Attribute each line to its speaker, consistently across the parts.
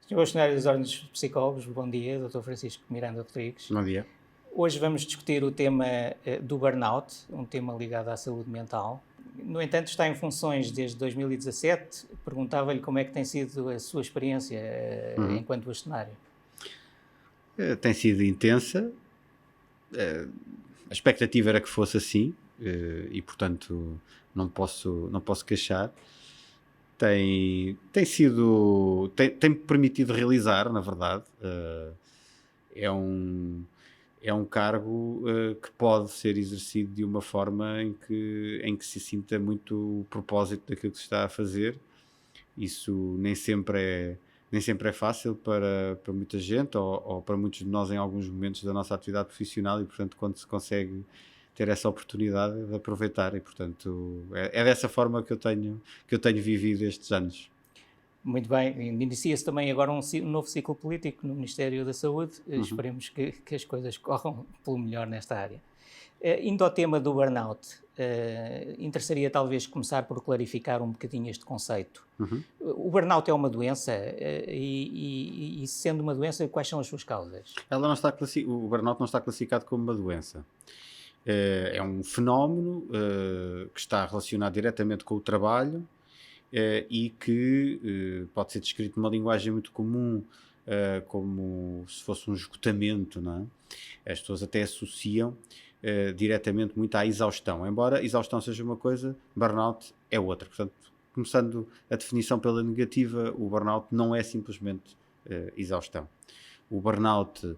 Speaker 1: Senhor Bastonário das Ordens dos Psicólogos, bom dia, Dr. Francisco Miranda Rodrigues.
Speaker 2: Bom dia.
Speaker 1: Hoje vamos discutir o tema do burnout, um tema ligado à saúde mental. No entanto, está em funções desde 2017. Perguntava-lhe como é que tem sido a sua experiência enquanto bastonário.
Speaker 2: Tem sido intensa. A expectativa era que fosse assim e, portanto, não posso queixar. Tem-me permitido realizar, na verdade. É um cargo que pode ser exercido de uma forma em que se sinta muito o propósito daquilo que se está a fazer. Isso nem sempre é fácil para muita gente ou para muitos de nós em alguns momentos da nossa atividade profissional e, portanto, quando se consegue ter essa oportunidade de aproveitar e, portanto, é dessa forma que eu tenho vivido estes anos.
Speaker 1: Muito bem, inicia-se também agora um novo ciclo político no Ministério da Saúde. Esperemos que as coisas corram pelo melhor nesta área. Indo ao tema do burnout, interessaria talvez começar por clarificar um bocadinho este conceito. O burnout é uma doença e sendo uma doença, quais são as suas causas?
Speaker 2: O burnout não está classificado como uma doença. É um fenómeno que está relacionado diretamente com o trabalho e que pode ser descrito numa linguagem muito comum como se fosse um esgotamento, não é? As pessoas até associam diretamente muito à exaustão. Embora exaustão seja uma coisa, burnout é outra. Portanto, começando a definição pela negativa, o burnout não é simplesmente exaustão. O burnout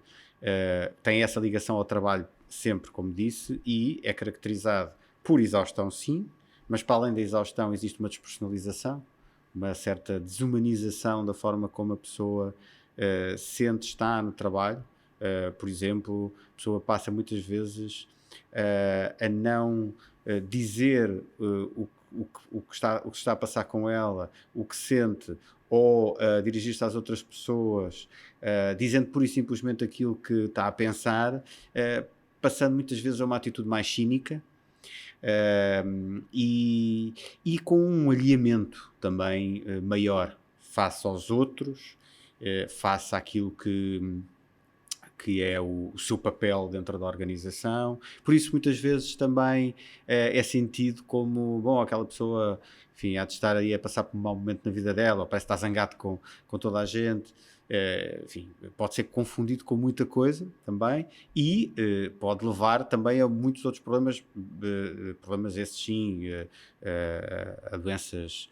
Speaker 2: tem essa ligação ao trabalho sempre, como disse, e é caracterizado por exaustão, sim, mas para além da exaustão existe uma despersonalização, uma certa desumanização da forma como a pessoa sente estar no trabalho. Por exemplo, a pessoa passa muitas vezes a não dizer o que está a passar com ela, o que sente, ou dirigir-se às outras pessoas, dizendo pura e simplesmente aquilo que está a pensar, passando muitas vezes a uma atitude mais cínica, e com um alinhamento também maior face aos outros, face àquilo que é o seu papel dentro da organização. Por isso muitas vezes também é sentido como, bom, aquela pessoa, enfim, há de estar aí a passar por um mau momento na vida dela, ou parece que está zangado com toda a gente. Enfim, pode ser confundido com muita coisa também e pode levar também a muitos outros problemas esses sim, a doenças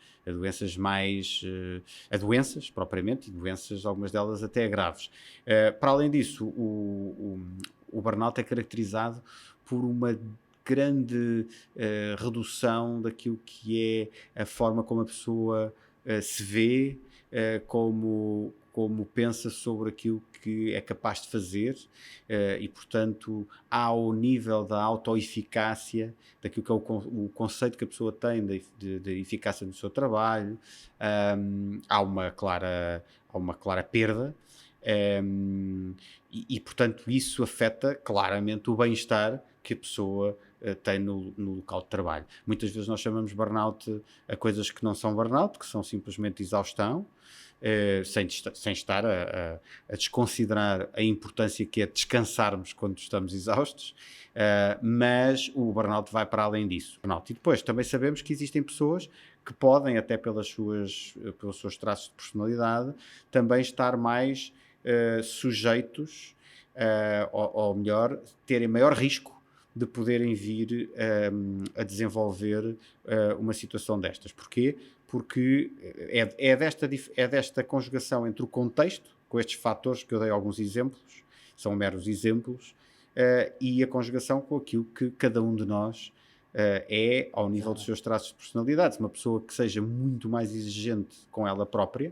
Speaker 2: mais a doenças propriamente, e doenças, algumas delas até graves. Para além disso, o burnout é caracterizado por uma grande redução daquilo que é a forma como a pessoa se vê, como pensa sobre aquilo que é capaz de fazer e, portanto, ao nível da autoeficácia, daquilo que é o conceito que a pessoa tem de eficácia no seu trabalho, há uma clara perda e, portanto, isso afeta claramente o bem-estar que a pessoa tem no local de trabalho. Muitas vezes nós chamamos burnout a coisas que não são burnout, que são simplesmente exaustão, sem estar a desconsiderar a importância que é descansarmos quando estamos exaustos, mas o burnout vai para além disso. E depois também sabemos que existem pessoas que podem, até pelos seus traços de personalidade, também estar mais sujeitos, ou melhor, terem maior risco de poderem vir a desenvolver uma situação destas. Porquê? Porque é desta conjugação entre o contexto, com estes fatores que eu dei alguns exemplos, são meros exemplos, e a conjugação com aquilo que cada um de nós é ao nível dos seus traços de personalidade. Uma pessoa que seja muito mais exigente com ela própria,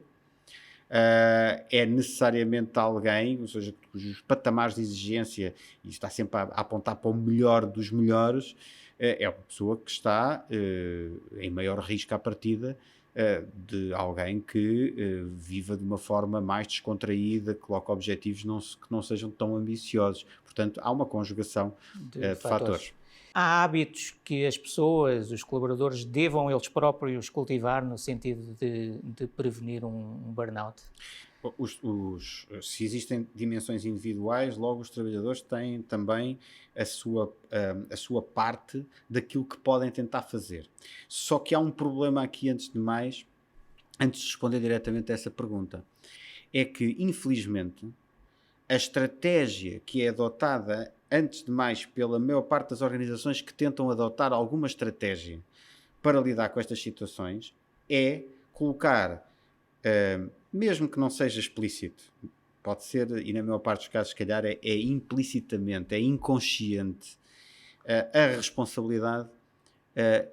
Speaker 2: é necessariamente alguém, ou seja, os patamares de exigência, e está sempre a apontar para o melhor dos melhores, é uma pessoa que está em maior risco à partida de alguém que viva de uma forma mais descontraída, que coloque objetivos que não sejam tão ambiciosos. Portanto, há uma conjugação de fatores.
Speaker 1: Há hábitos que as pessoas, os colaboradores, devam eles próprios cultivar no sentido de prevenir um burnout?
Speaker 2: Se existem dimensões individuais, logo os trabalhadores têm também a sua parte daquilo que podem tentar fazer. Só que há um problema aqui, antes de mais, antes de responder diretamente a essa pergunta, é que, infelizmente, a estratégia que é adotada, antes de mais, pela maior parte das organizações que tentam adotar alguma estratégia para lidar com estas situações, é colocar, mesmo que não seja explícito, pode ser, e na maior parte dos casos, se calhar, é implicitamente, é inconsciente, a responsabilidade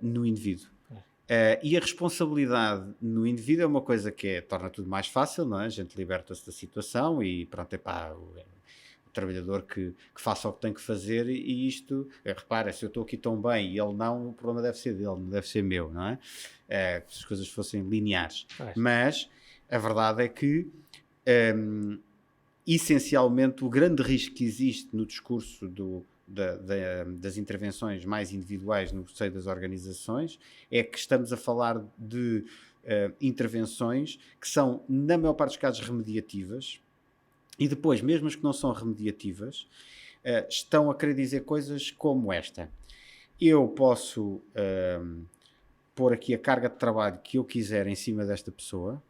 Speaker 2: no indivíduo. E a responsabilidade no indivíduo é uma coisa que torna tudo mais fácil, não é? A gente liberta-se da situação e pronto, o trabalhador que faça o que tem que fazer, e isto, repara, se eu estou aqui tão bem e ele não, o problema deve ser dele, não deve ser meu, não é? Se as coisas fossem lineares. Mas a verdade é que essencialmente o grande risco que existe no discurso das intervenções mais individuais no seio das organizações é que estamos a falar de intervenções que são, na maior parte dos casos, remediativas, e depois, mesmo as que não são remediativas, estão a querer dizer coisas como esta: eu posso pôr aqui a carga de trabalho que eu quiser em cima desta pessoa,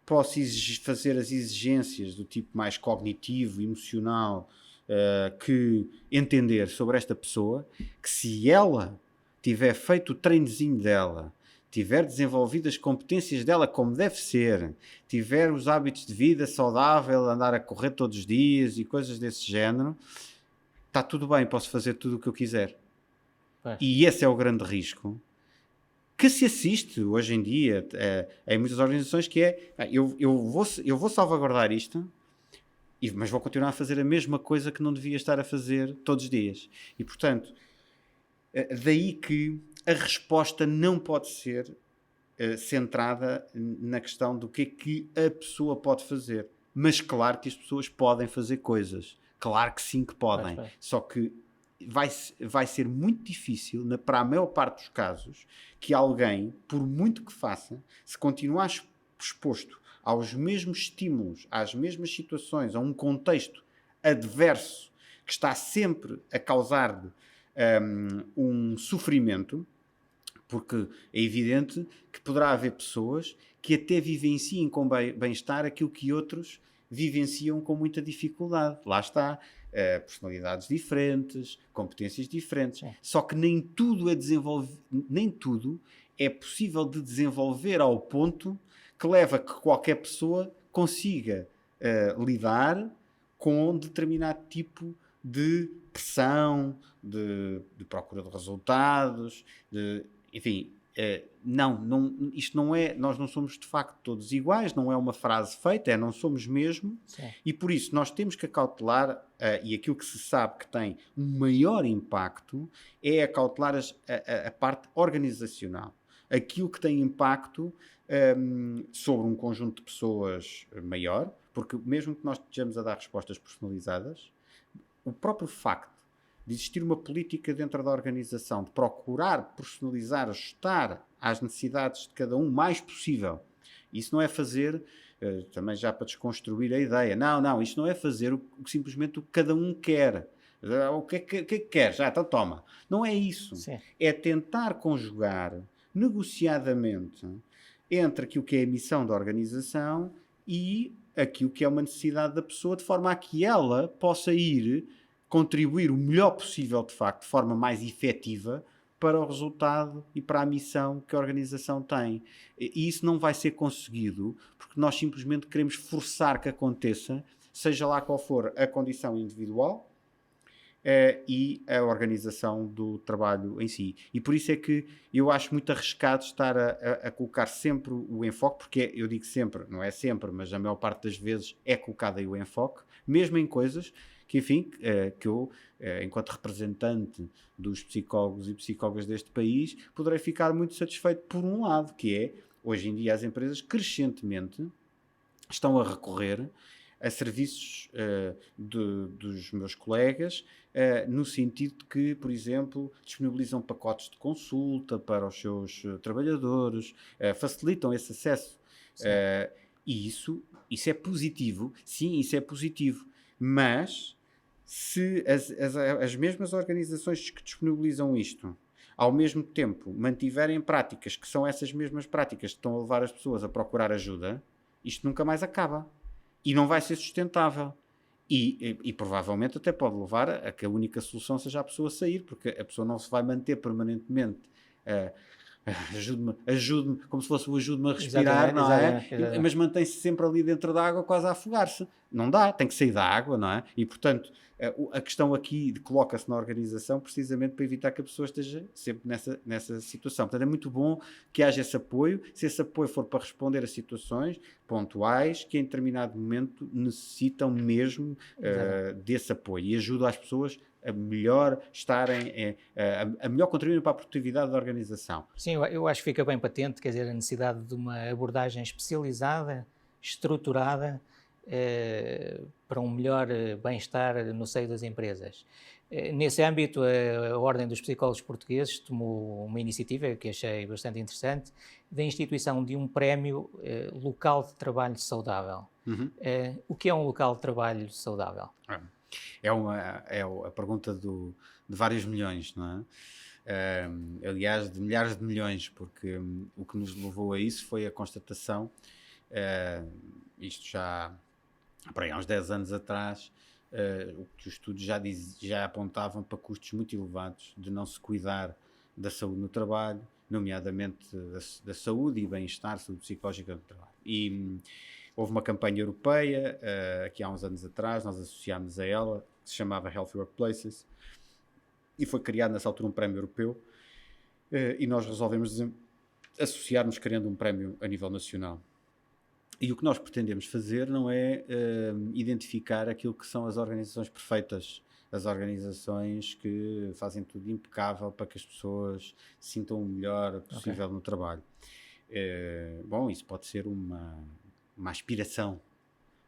Speaker 2: posso fazer as exigências do tipo mais cognitivo, emocional, que entender sobre esta pessoa, que se ela tiver feito o treinozinho dela, tiver desenvolvido as competências dela como deve ser, tiver os hábitos de vida saudável, andar a correr todos os dias e coisas desse género, está tudo bem, posso fazer tudo o que eu quiser. E esse é o grande risco que se assiste hoje em dia em muitas organizações, que é, eu vou salvaguardar isto, mas vou continuar a fazer a mesma coisa que não devia estar a fazer todos os dias. E, portanto, daí que a resposta não pode ser centrada na questão do que é que a pessoa pode fazer. Mas claro que as pessoas podem fazer coisas. Claro que sim que podem. Só que vai ser muito difícil, para a maior parte dos casos, que alguém, por muito que faça, se continuar exposto aos mesmos estímulos, às mesmas situações, a um contexto adverso que está sempre a causar-lhe um sofrimento, porque é evidente que poderá haver pessoas que até vivenciem com bem-estar aquilo que outros vivenciam com muita dificuldade. Lá está. Personalidades diferentes, competências diferentes. Sim. Só que nem tudo é possível de desenvolver ao ponto que leva a que qualquer pessoa consiga lidar com determinado tipo de pressão, de procura de resultados, enfim, isto não é, nós não somos de facto todos iguais, não é uma frase feita, não somos mesmo. Sim. E por isso nós temos que acautelar, e aquilo que se sabe que tem um maior impacto é acautelar a parte organizacional, aquilo que tem impacto sobre um conjunto de pessoas maior, porque mesmo que nós estejamos a dar respostas personalizadas, o próprio facto de existir uma política dentro da organização, de procurar personalizar, ajustar às necessidades de cada um o mais possível. Isso não é fazer, também já para desconstruir a ideia, isto não é fazer simplesmente o que cada um quer. O que é que quer? Já, então toma. Não é isso. Sim. É tentar conjugar negociadamente entre aquilo que é a missão da organização e aquilo que é uma necessidade da pessoa, de forma a que ela possa ir contribuir o melhor possível, de facto, de forma mais efetiva para o resultado e para a missão que a organização tem. E isso não vai ser conseguido porque nós simplesmente queremos forçar que aconteça, seja lá qual for a condição individual e a organização do trabalho em si. E por isso é que eu acho muito arriscado estar a colocar sempre o enfoque, porque eu digo sempre, não é sempre, mas a maior parte das vezes é colocado aí o enfoque, mesmo em coisas que, enfim, que eu, enquanto representante dos psicólogos e psicólogas deste país, poderei ficar muito satisfeito por um lado, que é, hoje em dia as empresas crescentemente estão a recorrer a serviços dos meus colegas, no sentido de que, por exemplo, disponibilizam pacotes de consulta para os seus trabalhadores, facilitam esse acesso. E isso é positivo, sim, isso é positivo, mas se as mesmas organizações que disponibilizam isto, ao mesmo tempo mantiverem práticas que são essas mesmas práticas que estão a levar as pessoas a procurar ajuda, isto nunca mais acaba. E não vai ser sustentável. E provavelmente até pode levar a que a única solução seja a pessoa sair, porque a pessoa não se vai manter permanentemente. Ajude-me, como se fosse o ajude-me a respirar, não é? Mas mantém-se sempre ali dentro da água, quase a afogar-se. Não dá, tem que sair da água, não é? E, portanto, a questão aqui coloca-se na organização precisamente para evitar que a pessoa esteja sempre nessa situação. Portanto, é muito bom que haja esse apoio, se esse apoio for para responder a situações pontuais que em determinado momento necessitam mesmo desse apoio e ajuda as pessoas a melhor estarem, a melhor contribuir para a produtividade da organização.
Speaker 1: Sim, eu acho que fica bem patente, quer dizer, a necessidade de uma abordagem especializada, estruturada, para um melhor bem-estar no seio das empresas. Nesse âmbito, a Ordem dos Psicólogos Portugueses tomou uma iniciativa que achei bastante interessante, da instituição de um prémio local de trabalho saudável. O que é um local de trabalho saudável?
Speaker 2: É a pergunta de vários milhões, não é? Aliás, de milhares de milhões, porque o que nos levou a isso foi a constatação, isto já há uns 10 anos atrás, o que os estudos já apontavam para custos muito elevados de não se cuidar da saúde no trabalho, nomeadamente da saúde e bem-estar, saúde psicológica do trabalho. E houve uma campanha europeia, aqui há uns anos atrás, nós associámos a ela, que se chamava Healthy Workplaces, e foi criado nessa altura um prémio europeu, e nós resolvemos associar-nos criando um prémio a nível nacional. E o que nós pretendemos fazer não é identificar aquilo que são as organizações perfeitas, as organizações que fazem tudo impecável para que as pessoas se sintam o melhor possível no trabalho. Bom, isso pode ser uma aspiração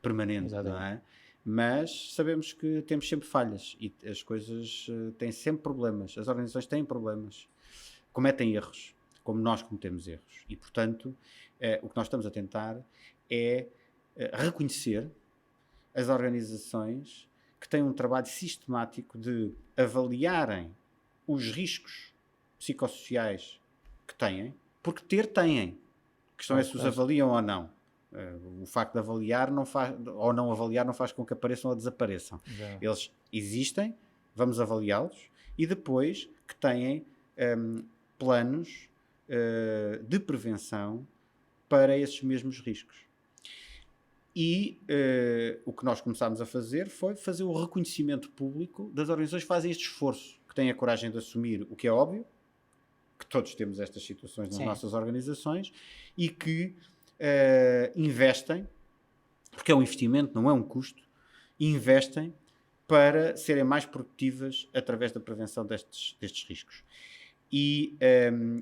Speaker 2: permanente, não é? Mas sabemos que temos sempre falhas e as coisas têm sempre problemas, as organizações têm problemas, cometem erros, como nós cometemos erros. E, portanto, o que nós estamos a tentar é reconhecer as organizações que têm um trabalho sistemático de avaliarem os riscos psicossociais que têm, porque têm. A questão é se os avaliam ou não. O facto de avaliar ou não avaliar não faz com que apareçam ou desapareçam. Eles existem, vamos avaliá-los e depois que têm planos de prevenção para esses mesmos riscos. E o que nós começámos a fazer foi fazer o reconhecimento público das organizações que fazem este esforço, que têm a coragem de assumir o que é óbvio, que todos temos estas situações nas nossas organizações, e que investem, porque é um investimento, não é um custo, investem para serem mais produtivas através da prevenção destes riscos. E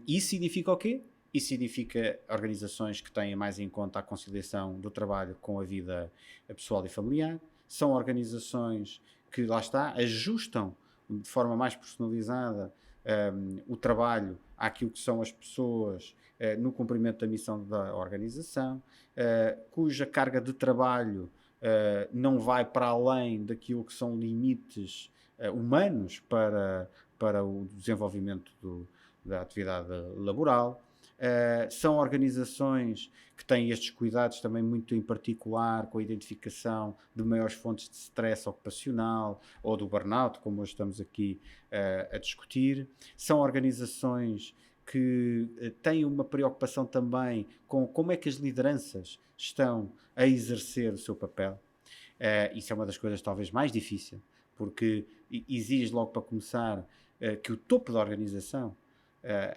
Speaker 2: isso significa o quê? Isso significa organizações que têm mais em conta a conciliação do trabalho com a vida pessoal e familiar. São organizações que, lá está, ajustam de forma mais personalizada o trabalho àquilo que são as pessoas no cumprimento da missão da organização, cuja carga de trabalho não vai para além daquilo que são limites humanos para o desenvolvimento da atividade laboral. São organizações que têm estes cuidados também muito em particular com a identificação de maiores fontes de stress ocupacional ou do burnout, como hoje estamos aqui a discutir. São organizações que têm uma preocupação também com como é que as lideranças estão a exercer o seu papel. Isso é uma das coisas talvez mais difíceis, porque exige logo para começar que o topo da organização,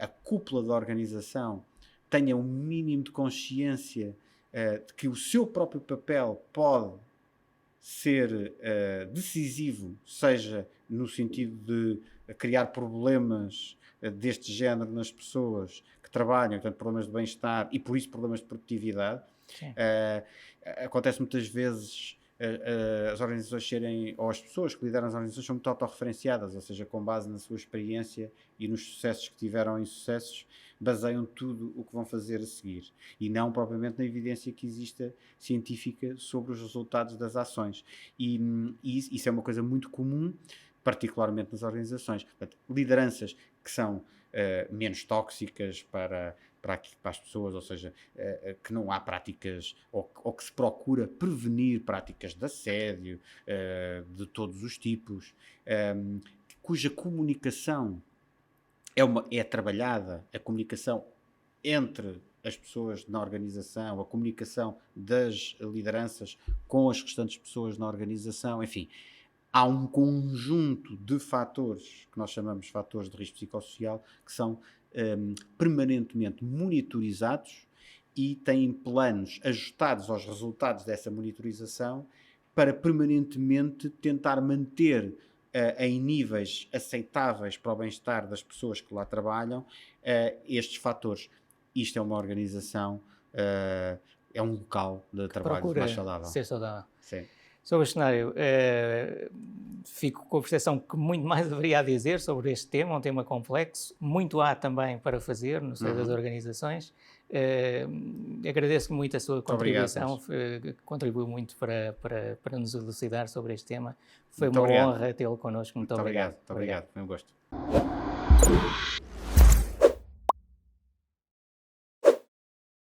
Speaker 2: a cúpula da organização, tenha um mínimo de consciência de que o seu próprio papel pode ser decisivo, seja no sentido de criar problemas deste género nas pessoas que trabalham, portanto, problemas de bem-estar e, por isso, problemas de produtividade. Acontece muitas vezes as organizações serem, ou as pessoas que lideram as organizações são muito autorreferenciadas, ou seja, com base na sua experiência e nos sucessos que tiveram em sucessos, baseiam tudo o que vão fazer a seguir e não propriamente na evidência que exista científica sobre os resultados das ações. E isso é uma coisa muito comum, particularmente nas organizações. Portanto, lideranças que são menos tóxicas para as pessoas, ou seja, que não há práticas, ou que se procura prevenir práticas de assédio de todos os tipos, cuja comunicação é trabalhada, a comunicação entre as pessoas na organização, a comunicação das lideranças com as restantes pessoas na organização, enfim, há um conjunto de fatores que nós chamamos de fatores de risco psicossocial que são permanentemente monitorizados e têm planos ajustados aos resultados dessa monitorização para permanentemente tentar manter em níveis aceitáveis para o bem-estar das pessoas que lá trabalham estes fatores. Isto é uma organização, é um local de trabalho mais saudável.
Speaker 1: Ser saudável.
Speaker 2: Sim.
Speaker 1: Sobre este cenário, fico com a percepção que muito mais deveria dizer sobre este tema, um tema complexo. Muito há também para fazer no seio das organizações. Agradeço muito a sua contribuição, contribuiu muito para nos elucidar sobre este tema. Foi muito uma honra tê-lo connosco. Muito obrigado.
Speaker 2: Muito obrigado, foi um gosto.